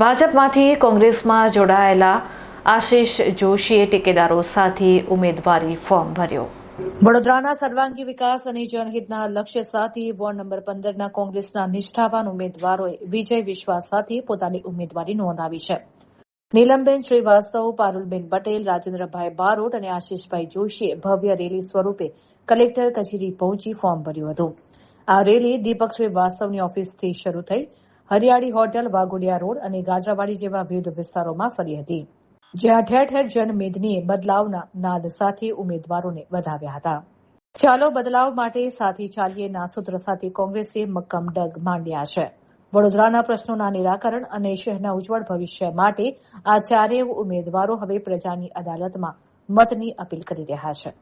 ભાજપમાંથી કોંગ્રેસમાં જોડાયેલા આશિષ જોશીએ ટેકેદારો સાથે ઉમેદવારી ફોર્મ ભર્યો. વડોદરાના સર્વાંગી વિકાસ અને જનહિતના લક્ષ્ય સાથે વોર્ડ નંબર 15ના કોંગ્રેસના નિષ્ઠાવાન ઉમેદવારોએ વિજય વિશ્વાસ સાથે પોતાની ઉમેદવારી નોંધાવી છે. નીલમબેન શ્રીવાસ્તવ, પારુલબેન પટેલ, રાજેન્દ્રભાઈ બારોટ અને આશિષભાઈ જોશીએ ભવ્ય રેલી સ્વરૂપે કલેક્ટર કચેરી પહોંચી ફોર્મ ભર્યું હતું. આ રેલી દીપક શ્રીવાસ્તવની ઓફિસથી શરૂ થઈ હરિયાળી હોટલ, વાઘોડિયા રોડ અને ગાજરાવાડી જેવા વિવિધ વિસ્તારોમાં ફરી હતી, જ્યાં ઠેર ઠેર જનમેદનીએ બદલાવના નાદ સાથે ઉમેદવારોને વધાવ્યા હતા. ચાલો બદલાવ માટે સાથે ચાલીએના સૂત્ર સાથે કોંગ્રેસે મક્કમ ડગ માંડ્યા છે. વડોદરાના પ્રશ્નોના નિરાકરણ અને શહેરના ઉજ્જવળ ભવિષ્ય માટે આ ચારેય ઉમેદવારો હવે પ્રજાની અદાલતમાં મતની અપીલ કરી રહ્યા છે.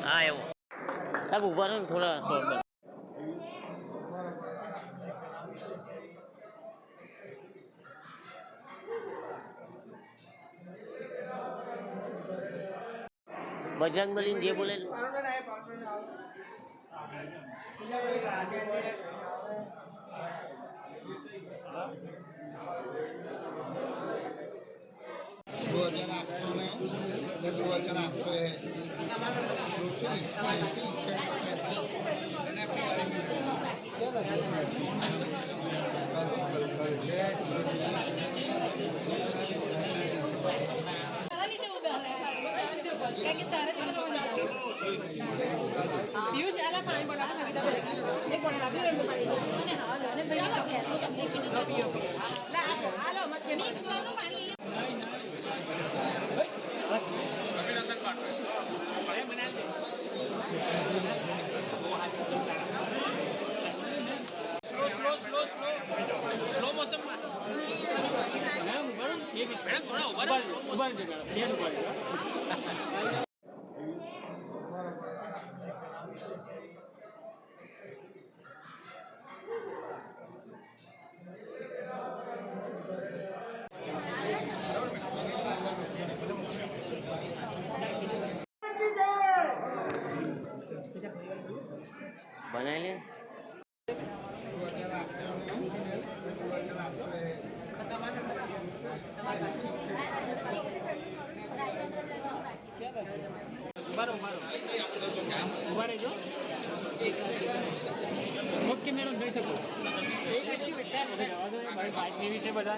हाँ वो अब ऊपर है थोड़ा शॉर्ट बजरंगबली जे बोले स्लो मौसम मैडम थोड़ा ऊपर बना ले ઓકે મેડમ જઈ શકો બાઇકની વિશે બધા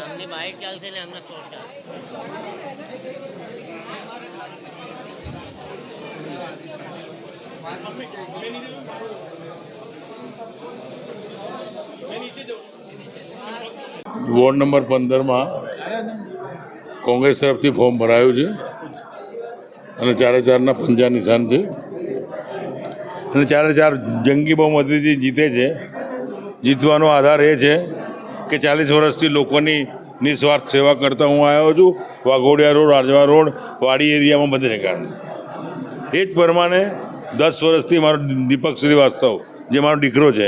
हमने बाइक ચાલશે ને हमने सोच વોર્ડ નંબર 15માં કોંગ્રેસ તરફથી ફોર્મ ભરાયું છે અને ચારે ચારના પંજા નિશાન છે અને ચારે ચાર જંગી બહુમતીથી જીતે છે. જીતવાનો આધાર એ છે કે 40 વર્ષથી લોકોની નિસ્વાર્થ સેવા કરતા હું આવ્યો છું. વાઘોડિયા રોડ, રાજવા રોડ, વાડી એરિયામાં બધે જગ્યાએ એ જ પ્રમાણે 10 વર્ષથી મારો દીપક શ્રીવાસ્તવ જે મારો દીકરો છે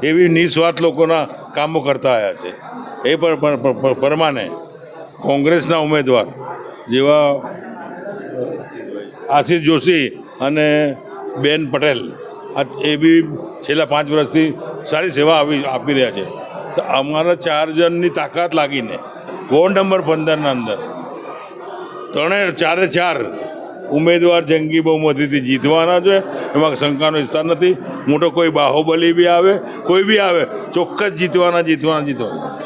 એવી નિસ્વાર્થ લોકોના કામો કરતા આવ્યા છે. એ પ્રમાણે કોંગ્રેસના ઉમેદવાર જેવા આશિષ જોશી અને બેન પટેલ એ બી છેલ્લા 5 વર્ષથી સારી સેવા આપી રહ્યા છે. તો અમારા 4 જણની તાકાત લાગીને વોર્ડ નંબર 15ના અંદર ચારે ચાર ઉમેદવાર જંગી બહુમતીથી જીતવાના છે, એમાં શંકાનો વિસ્તાર નથી. મોટો કોઈ બાહુબલી બી આવે, કોઈ બી આવે, ચોક્કસ જીતવાના.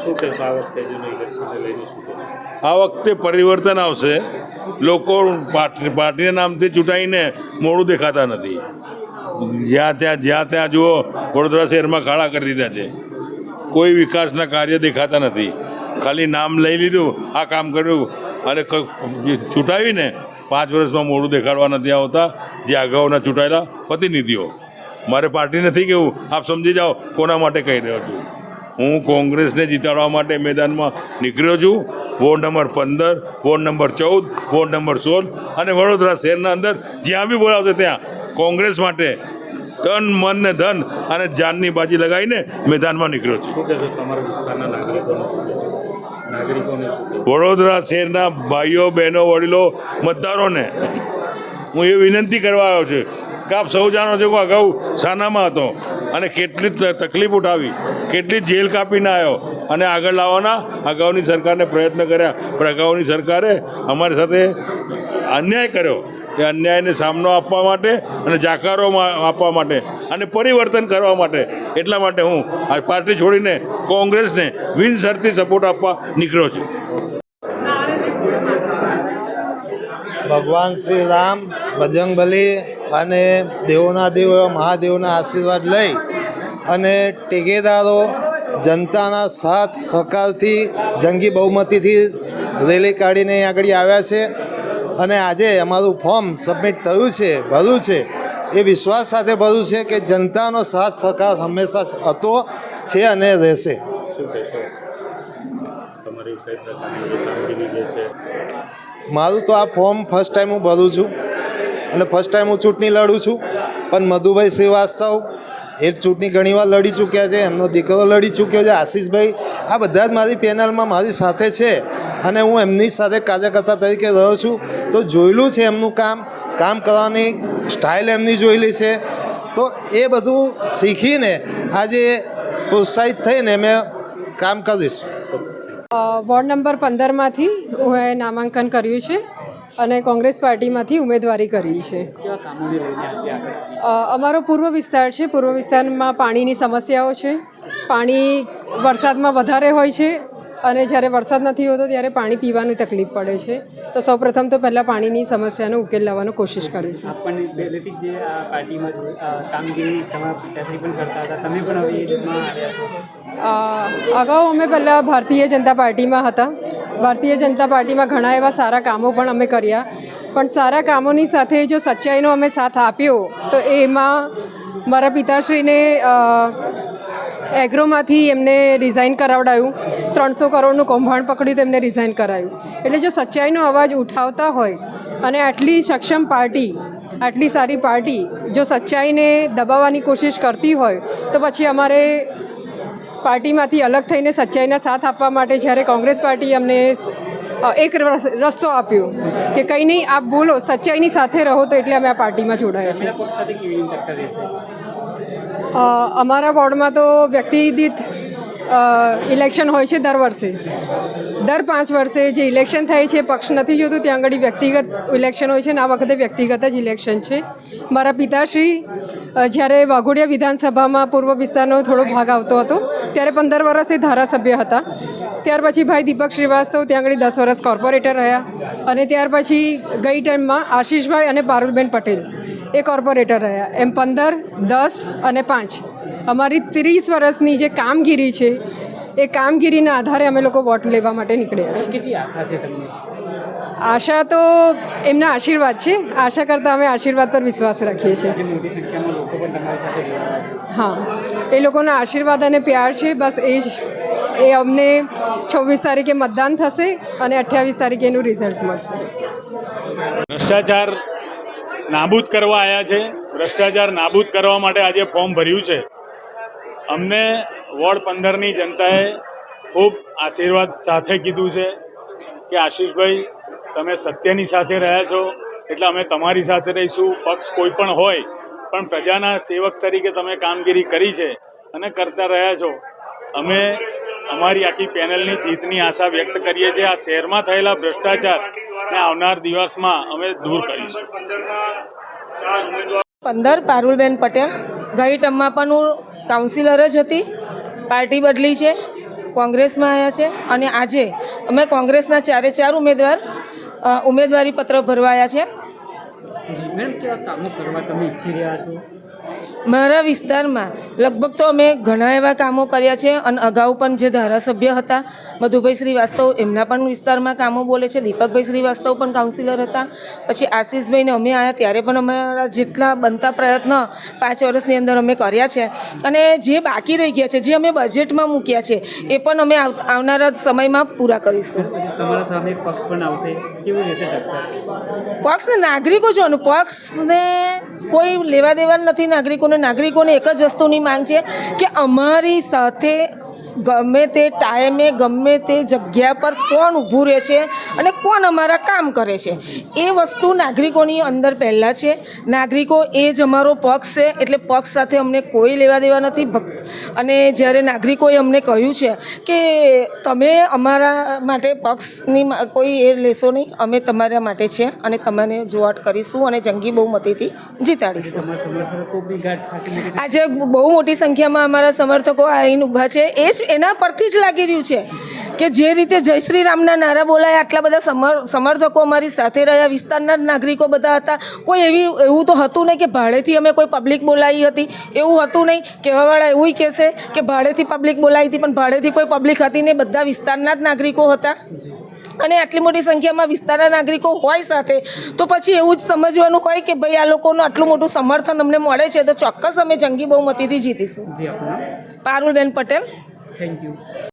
શું કહેશો આ વખતે જો નહીં કરશો લઈને શું કહેશો? આ વખતે પરિવર્તન આવશે. લોકો પાર્ટીના નામથી ચૂંટાઈને મોડું દેખાતા નથી. જ્યાં ત્યાં જુઓ, વડોદરા શહેરમાં ખાડા કરી દીધા છે. કોઈ વિકાસના કાર્ય દેખાતા નથી. ખાલી નામ લઈ લીધું, આ કામ કર્યું, અને ચૂંટાવીને 5 વર્ષમાં મોડું દેખાડવા નથી આવતા જે અગાઉના ચૂંટાયેલા પ્રતિનિધિઓ. મારે પાર્ટી નથી કહેવું, આપ સમજી જાઓ કોના માટે કહી રહ્યો છું. હું કોંગ્રેસને જીતાડવા માટે મેદાનમાં નીકળ્યો છું. Ward number 15, ward number 14, ward number 16 અને વડોદરા શહેરના અંદર જ્યાં બી બોલાવશે ત્યાં કોંગ્રેસ માટે તન, મન ને ધન અને જાનની બાજી લગાવીને મેદાનમાં નીકળ્યો છું. શું કહેશો તમારા વિસ્તારના નાગરિકોને વડોદરા શહેરના ભાઈઓ, બહેનો, વડીલો, મતદારોને હું એ વિનંતી કરવા આવ્યો છું કે આપ સૌ જાણો છો કે અગાઉ સાનામાં હતો અને કેટલી તકલીફ ઉઠાવી, કેટલી જેલ કાપીને આવ્યો અને આગળ લાવવાના અગાઉની સરકારને પ્રયત્ન કર્યા, પણ અગાઉની સરકારે અમારી સાથે અન્યાય કર્યો. એ અન્યાયને સામનો આપવા માટે અને જાકારો આપવા માટે અને પરિવર્તન કરવા માટે, એટલા માટે હું આ પાર્ટી છોડીને કોંગ્રેસને બિનશરતી સપોર્ટ આપવા નીકળ્યો છું. ભગવાન શ્રી રામ, બજરંગબલી અને દેવોના દેવ એવા મહાદેવના આશીર્વાદ લઈ અને ટેકેદારો જનતાના સાથ સહકારથી જંગી બહુમતીથી રેલી કાઢીને અહીં આગળ આવ્યા છે. અને આજે અમારું ફોર્મ સબમિટ થયું છે, ભર્યું છે, એ વિશ્વાસ સાથે ભર્યું છે કે જનતાનો સાથ સહકાર હંમેશા હતો, છે અને રહેશે. શું કહેશો તમારી કઈ પ્રકારની જે કામગીરી જે છે? મારું તો આ ફોર્મ ફર્સ્ટ ટાઈમ હું ભરું છું અને ફર્સ્ટ ટાઈમ હું ચૂંટણી લડું છું. પણ મધુભાઈ શ્રીવાસ્તવ એ ચૂંટણી ઘણીવાર લડી ચૂક્યા છે, એમનો દીકરો લડી ચૂક્યો છે, આશીષભાઈ, આ બધા જ મારી પેનલમાં મારી સાથે છે અને હું એમની સાથે કાર્યકર્તા તરીકે રહ્યો છું. તો જોયેલું છે એમનું કામ કરવાની સ્ટાઇલ એમની જોયેલી છે. તો એ બધું શીખીને આજે પ્રોત્સાહિત થઈને મેં કામ કરીશ. વોર્ડ નંબર 15માંથી હું નામાંકન કર્યું છે અને કોંગ્રેસ પાર્ટીમાંથી ઉમેદવારી કરી છે. અમારો પૂર્વ વિસ્તાર છે. પૂર્વ વિસ્તારમાં પાણીની સમસ્યાઓ છે. પાણી વરસાદમાં વધારે હોય છે અને જ્યારે વરસાદ નથી હોતો ત્યારે પાણી પીવાની તકલીફ પડે છે. તો સૌપ્રથમ તો પહેલાં પાણીની સમસ્યાનો ઉકેલ લાવવાનો કોશિશ કરીશું. આપણને પહેલેથી જે આ પાર્ટીમાં કામગીરી તમારા પિતાશ્રી પણ કરતા હતા, તમે પણ હવે એ રીતમાં આવ્યા છો? અગાઉ અમે પહેલાં ભારતીય જનતા પાર્ટીમાં હતા. ભારતીય જનતા પાર્ટીમાં ઘણા એવા સારા કામો પણ અમે કર્યા, પણ સારા કામોની સાથે જો સચ્ચાઈનો અમે સાથ આપ્યો તો એમાં મારા પિતાશ્રીને એગ્રોમાંથી એમને રિઝાઇન કરાવડાયું. 300 કરોડનું કૌભાંડ પકડ્યું તો એમને રિઝાઇન કરાયું. એટલે જો સચ્ચાઈનો અવાજ ઉઠાવતા હોય અને આટલી સક્ષમ પાર્ટી, આટલી સારી પાર્ટી જો સચ્ચાઈને દબાવવાની કોશિશ કરતી હોય તો પછી અમારે પાર્ટીમાંથી અલગ થઈને સચ્ચાઈના સાથ આપવા માટે જ્યારે કોંગ્રેસ પાર્ટી અમને એક રસ્તો આપ્યો કે કંઈ નહીં, આપ બોલો, સચ્ચાઈની સાથે રહો, તો એટલે અમે આ પાર્ટીમાં જોડાયા છીએ. પક્ષ સાથે કેવી રીતે ટક્કર રહેશે? અમારા વોર્ડમાં તો વ્યક્તિ દીઠ ઇલેક્શન હોય છે દર વર્ષે. દર 5 વર્ષે જે ઇલેક્શન થાય છે, પક્ષ નથી જોતું, ત્યાં આગળ વ્યક્તિગત ઇલેક્શન હોય છે અને આ વખતે વ્યક્તિગત જ ઇલેક્શન છે. મારા પિતાશ્રી જ્યારે વાઘોડિયા વિધાનસભામાં પૂર્વ વિસ્તારનો થોડો ભાગ આવતો હતો ત્યારે 15 વર્ષે ધારાસભ્ય હતા. ત્યાર પછી ભાઈ દીપક શ્રીવાસ્તવ ત્યાં આગળ 10 વર્ષ કોર્પોરેટર રહ્યા અને ત્યાર પછી ગઈ ટાઈમમાં આશીષભાઈ અને પારુલબેન પટેલ એ કોર્પોરેટર રહ્યા. એમ 15, 10 અને 5 અમારી 30 વર્ષની જે કામગીરી છે એ કામગીરીના આધારે અમે લોકો વોટ લેવા માટે નીકળ્યા છીએ. કેટલી આશા છે તમને? આશા તો એમના આશીર્વાદ છે. આશા કરતાં અમે આશીર્વાદ પર વિશ્વાસ રાખીએ છીએ. જે મોટી સંખ્યામાં લોકો પણ તમારી સાથે જોડાયા. હા, એ લોકોના આશીર્વાદ અને પ્યાર છે, બસ એ જ. એ અમને 26 તારીખે મતદાન થશે અને 28 તારીખે એનું રિઝલ્ટ મળશે. ભ્રષ્ટાચાર નાબૂદ કરવા આવ્યા છે. ભ્રષ્ટાચાર નાબૂદ કરવા માટે આજે ફોર્મ ભર્યું છે. અમને વોર્ડ 15ની જનતાએ ખૂબ આશીર્વાદ સાથે કીધું છે કે આશીષભાઈ, તમે સત્યની સાથે રહ્યા છો એટલે અમે તમારી સાથે રહીશું. પક્ષ કોઈ પણ હોય પણ પ્રજાના સેવક તરીકે તમે કામગીરી કરી છે અને કરતા રહ્યા છો. અમે અમારી આખી પેનલની જીતની આશા વ્યક્ત કરીએ છીએ. આ શહેરમાં થયેલા ભ્રષ્ટાચાર ને આવનાર દિવસમાં અમે દૂર કરીશું. 15 પારુલબેન પટેલ. ગઈ ટર્મમાં પણ હું કાઉન્સિલર જ હતી. પાર્ટી બદલી છે, કોંગ્રેસમાં આવ્યા છે અને આજે અમે કોંગ્રેસના 4 ઉમેદવારી પત્ર ભરવાયા છે. જી મેડમ, કેવા કામો કરવા તમે ઈચ્છી રહ્યા છો? મારા વિસ્તારમાં લગભગ તો અમે ઘણા એવા કામો કર્યા છે અને અગાઉ પણ જે ધારાસભ્ય હતા મધુભાઈ શ્રીવાસ્તવ, એમના પણ વિસ્તારમાં કામો બોલે છે. દીપકભાઈ શ્રીવાસ્તવ પણ કાઉન્સિલર હતા. પછી આશીષભાઈને અમે આવ્યા ત્યારે પણ અમારા જેટલા બનતા પ્રયત્ન 5 વર્ષની અંદર અમે કર્યા છે અને જે બાકી રહી ગયા છે, જે અમે બજેટમાં મૂક્યા છે, એ પણ અમે આવનારા સમયમાં પૂરા કરીશું. પછી તમારા સામે એક પક્ષ પણ આવશે, કેવું રહેશે ટક્કર? પક્ષને નાગરિકો જોવાનું, પક્ષને કોઈ લેવા દેવા નથી. નાગરિકોને એક જ વસ્તુની માંગ છે કે અમારી સાથે ગમે તે ટાઈમે ગમે તે જગ્યા પર કોણ ઊભું રહે છે અને કોણ અમારા કામ કરે છે, એ વસ્તુ નાગરિકોની અંદર પહેલાં છે. નાગરિકો એ જ અમારો પક્ષ છે, એટલે પક્ષ સાથે અમને કોઈ લેવા દેવા નથી. અને જ્યારે નાગરિકોએ અમને કહ્યું છે કે તમે અમારા માટે પક્ષની કોઈ એ લેશો નહીં, અમે તમારા માટે છે અને તમને જોવાટ કરીશું અને જંગી બહુમતીથી જીતાડીશું. તમારા સમર્થકો બી ગાઢ ખાસી મોટી આજે બહુ મોટી સંખ્યામાં અમારા સમર્થકો આવીને ઊભા છે. એ જ એના પરથી જ લાગી રહ્યું છે કે જે રીતે જય શ્રી રામના નારા બોલાયા, આટલા બધા સમર્થકો અમારી સાથે રહ્યા. વિસ્તારના જ નાગરિકો બધા હતા. કોઈ એવું તો હતું નહીં કે ભાડેથી અમે કોઈ પબ્લિક બોલાવી હતી, એવું હતું નહીં. કહેવાવાળા એવું કહેશે કે ભાડેથી પબ્લિક બોલાવી હતી, પણ ભાડેથી કોઈ પબ્લિક હતી નહીં. બધા વિસ્તારના જ નાગરિકો હતા અને આટલી મોટી સંખ્યામાં વિસ્તારના નાગરિકો હોય સાથે, તો પછી એવું જ સમજવાનું હોય કે ભાઈ આ લોકોનું આટલું મોટું સમર્થન અમને મળે છે તો ચોક્કસ અમે જંગી બહુમતીથી જીતીશું. જી આપનું નામ? પારુલબેન પટેલ. Thank you.